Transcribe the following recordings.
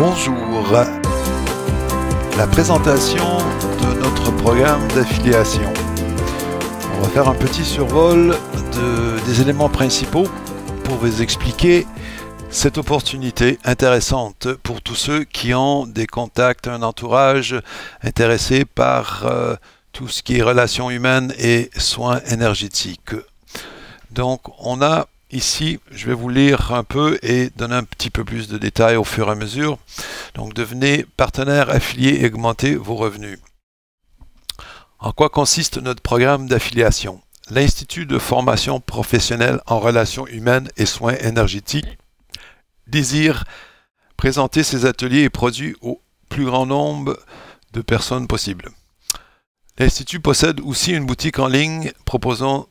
Bonjour, la présentation de notre programme d'affiliation. On va faire un petit survol des éléments principaux pour vous expliquer cette opportunité intéressante pour tous ceux qui ont des contacts, un entourage intéressé par tout ce qui est relations humaines et soins énergétiques. Donc on a ici, je vais vous lire un peu et donner un petit peu plus de détails au fur et à mesure. Donc devenez partenaire affilié et augmentez vos revenus. En quoi consiste notre programme d'affiliation? L'Institut de formation professionnelle en relations humaines et soins énergétiques désire présenter ses ateliers et produits au plus grand nombre de personnes possible. L'Institut possède aussi une boutique en ligne proposant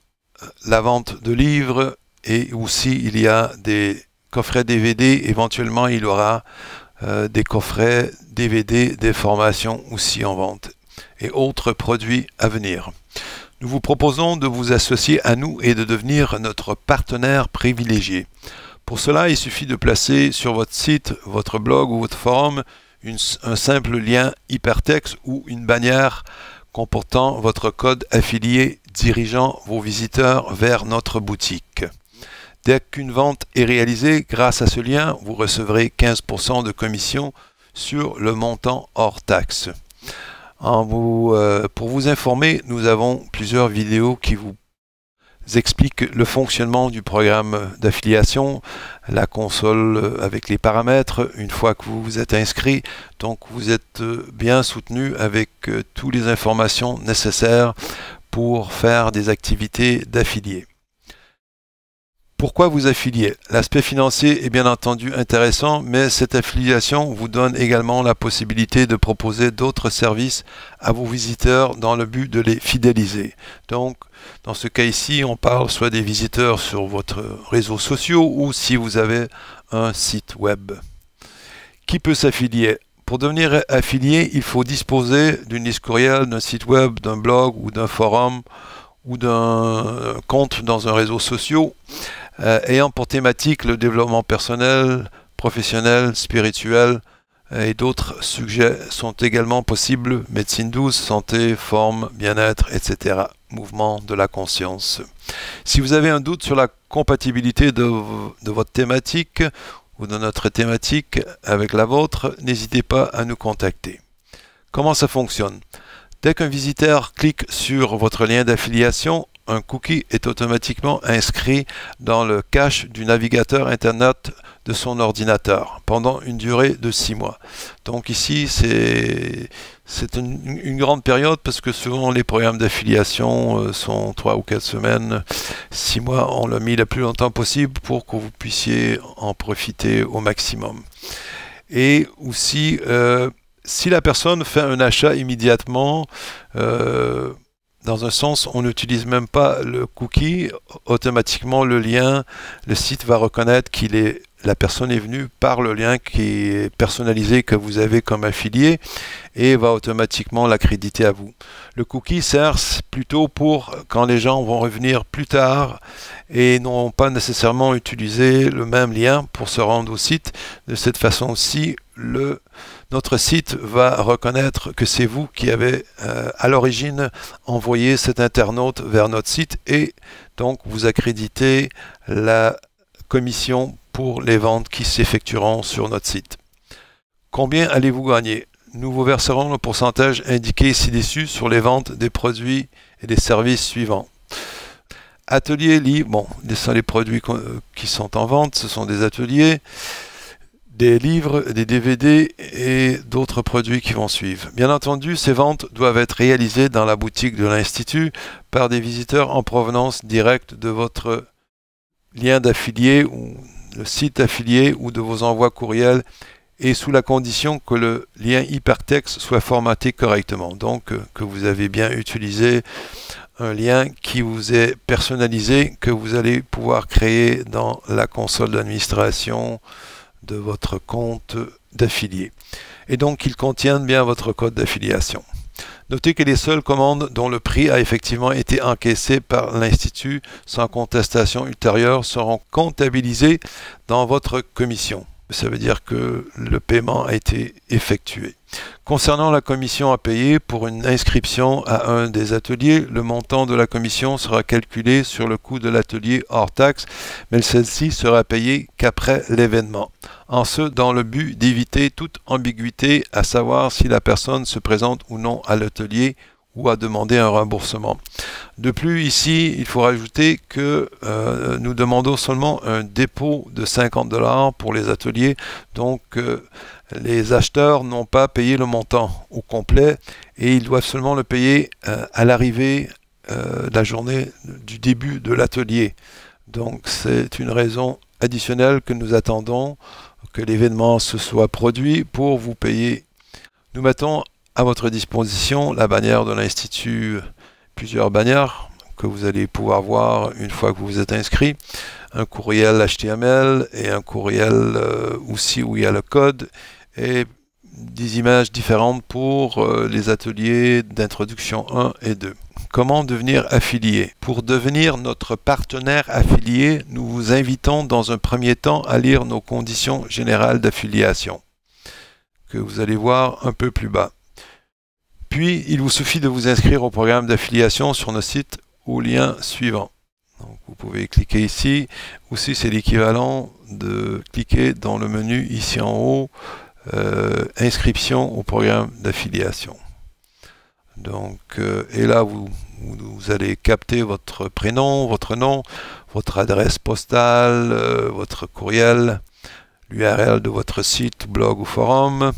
la vente de livres et aussi il y a des coffrets DVD. Éventuellement il y aura des coffrets DVD, des formations aussi en vente et autres produits à venir. Nous vous proposons de vous associer à nous et de devenir notre partenaire privilégié. Pour cela, il suffit de placer sur votre site, votre blog ou votre forum un simple lien hypertexte ou une bannière comportant votre code affilié dirigeant vos visiteurs vers notre boutique. Dès qu'une vente est réalisée, grâce à ce lien, vous recevrez 15% de commission sur le montant hors taxe. Pour vous informer, nous avons plusieurs vidéos qui vous expliquent le fonctionnement du programme d'affiliation, la console avec les paramètres, une fois que vous vous êtes inscrit. Donc vous êtes bien soutenu avec toutes les informations nécessaires pour faire des activités d'affiliés. Pourquoi vous affilier? L'aspect financier est bien entendu intéressant, mais cette affiliation vous donne également la possibilité de proposer d'autres services à vos visiteurs dans le but de les fidéliser. Donc, dans ce cas ici, on parle soit des visiteurs sur votre réseaux sociaux ou si vous avez un site web. Qui peut s'affilier? Pour devenir affilié, il faut disposer d'une liste courriel, d'un site web, d'un blog ou d'un forum ou d'un compte dans un réseau social ayant pour thématique le développement personnel, professionnel, spirituel et d'autres sujets sont également possibles, médecine douce, santé, forme, bien-être, etc. Mouvement de la conscience. Si vous avez un doute sur la compatibilité de votre thématique ou de notre thématique avec la vôtre, n'hésitez pas à nous contacter. Comment ça fonctionne? Dès qu'un visiteur clique sur votre lien d'affiliation, un cookie est automatiquement inscrit dans le cache du navigateur Internet de son ordinateur pendant une durée de 6 mois. Donc ici, c'est une grande période parce que souvent les programmes d'affiliation sont 3 ou 4 semaines. 6 mois, on l'a mis le plus longtemps possible pour que vous puissiez en profiter au maximum. Et aussi, si la personne fait un achat immédiatement, dans un sens, on n'utilise même pas le cookie, automatiquement le lien, le site va reconnaître la personne est venue par le lien qui est personnalisé que vous avez comme affilié et va automatiquement l'accréditer à vous. Le cookie sert plutôt pour quand les gens vont revenir plus tard et n'ont pas nécessairement utilisé le même lien pour se rendre au site. De cette façon-ci, notre site va reconnaître que c'est vous qui avez à l'origine envoyé cet internaute vers notre site et donc vous accréditez la commission pour les ventes qui s'effectueront sur notre site. Combien allez-vous gagner? Nous vous verserons le pourcentage indiqué ci-dessus sur les ventes des produits et des services suivants. Ateliers, livres, bon, ce sont les produits qui sont en vente, ce sont des ateliers, des livres, des DVD et d'autres produits qui vont suivre. Bien entendu, ces ventes doivent être réalisées dans la boutique de l'Institut par des visiteurs en provenance directe de votre lien d'affilié ou le site affilié ou de vos envois courriels et sous la condition que le lien hypertexte soit formaté correctement. Donc, que vous avez bien utilisé un lien qui vous est personnalisé, que vous allez pouvoir créer dans la console d'administration de votre compte d'affilié. Et donc qu'ils contiennent bien votre code d'affiliation. Notez que les seules commandes dont le prix a effectivement été encaissé par l'Institut sans contestation ultérieure seront comptabilisées dans votre commission. Ça veut dire que le paiement a été effectué. Concernant la commission à payer pour une inscription à un des ateliers, le montant de la commission sera calculé sur le coût de l'atelier hors taxe, mais celle-ci sera payée qu'après l'événement. En ce, dans le but d'éviter toute ambiguïté à savoir si la personne se présente ou non à l'atelier ou à demander un remboursement. De plus, ici, il faut rajouter que nous demandons seulement un dépôt de 50 $ pour les ateliers, donc les acheteurs n'ont pas payé le montant au complet et ils doivent seulement le payer à l'arrivée de la journée du début de l'atelier. Donc c'est une raison additionnelle que nous attendons que l'événement se soit produit pour vous payer. Nous mettons à votre disposition la bannière de l'Institut, plusieurs bannières que vous allez pouvoir voir une fois que vous êtes inscrit, un courriel HTML et un courriel aussi où il y a le code et des images différentes pour les ateliers d'introduction 1 et 2. Comment devenir affilié? Pour devenir notre partenaire affilié, nous vous invitons dans un premier temps à lire nos conditions générales d'affiliation, que vous allez voir un peu plus bas. Puis, il vous suffit de vous inscrire au programme d'affiliation sur notre site au lien suivant. Donc, vous pouvez cliquer ici. Aussi, c'est l'équivalent de cliquer dans le menu ici en haut, inscription au programme d'affiliation. Donc, et là, vous allez capter votre prénom, votre nom, votre adresse postale, votre courriel, l'URL de votre site, blog ou forum,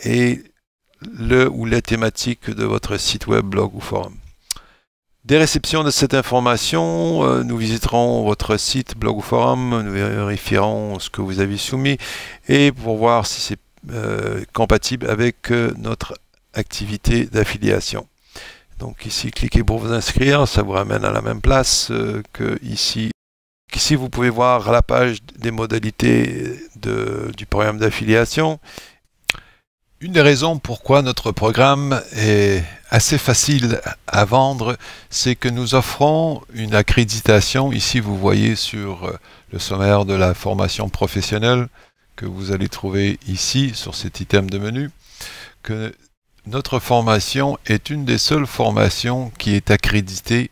et le ou les thématiques de votre site web, blog ou forum. Dès réception de cette information, nous visiterons votre site, blog ou forum, nous vérifierons ce que vous avez soumis et pour voir si c'est compatible avec notre activité d'affiliation. Donc ici, cliquez pour vous inscrire, ça vous ramène à la même place que ici. Ici, vous pouvez voir la page des modalités du programme d'affiliation. Une des raisons pourquoi notre programme est assez facile à vendre, c'est que nous offrons une accréditation. Ici, vous voyez sur le sommaire de la formation professionnelle que vous allez trouver ici sur cet item de menu, que notre formation est une des seules formations qui est accréditée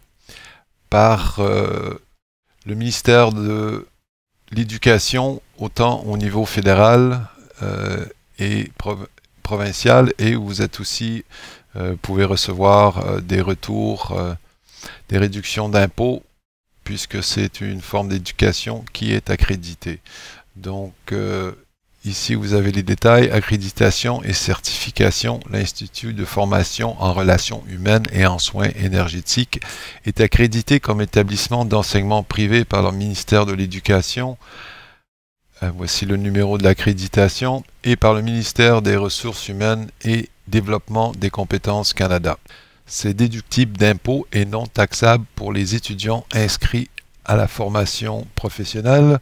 par le ministère de l'Éducation, autant au niveau fédéral et provincial, et vous êtes aussi pouvez recevoir des retours, des réductions d'impôts, puisque c'est une forme d'éducation qui est accréditée. Donc ici vous avez les détails, accréditation et certification. L'Institut de formation en relations humaines et en soins énergétiques est accrédité comme établissement d'enseignement privé par le ministère de l'Éducation. Voici le numéro de l'accréditation, et par le ministère des Ressources humaines et Développement des compétences Canada. C'est déductible d'impôts et non taxable pour les étudiants inscrits à la formation professionnelle.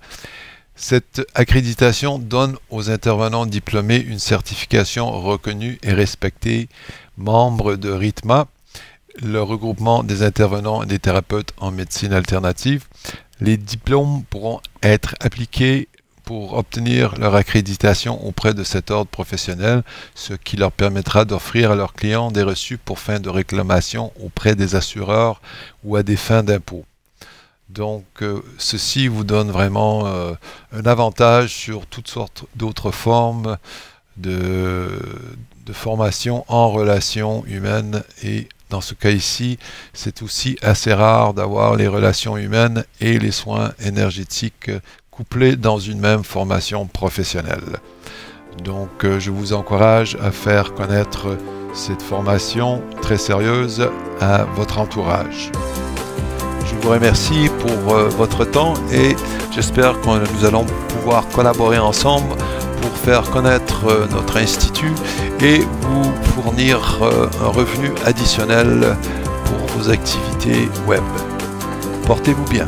Cette accréditation donne aux intervenants diplômés une certification reconnue et respectée, membre de RITMA, le regroupement des intervenants et des thérapeutes en médecine alternative. Les diplômes pourront être appliqués pour obtenir leur accréditation auprès de cet ordre professionnel, ce qui leur permettra d'offrir à leurs clients des reçus pour fin de réclamation auprès des assureurs ou à des fins d'impôt. Donc, ceci vous donne vraiment un avantage sur toutes sortes d'autres formes de formation en relations humaines, et dans ce cas ici, c'est aussi assez rare d'avoir les relations humaines et les soins énergétiques couplés dans une même formation professionnelle. Donc je vous encourage à faire connaître cette formation très sérieuse à votre entourage. Je vous remercie pour votre temps et j'espère que nous allons pouvoir collaborer ensemble pour faire connaître notre institut et vous fournir un revenu additionnel pour vos activités web. Portez-vous bien.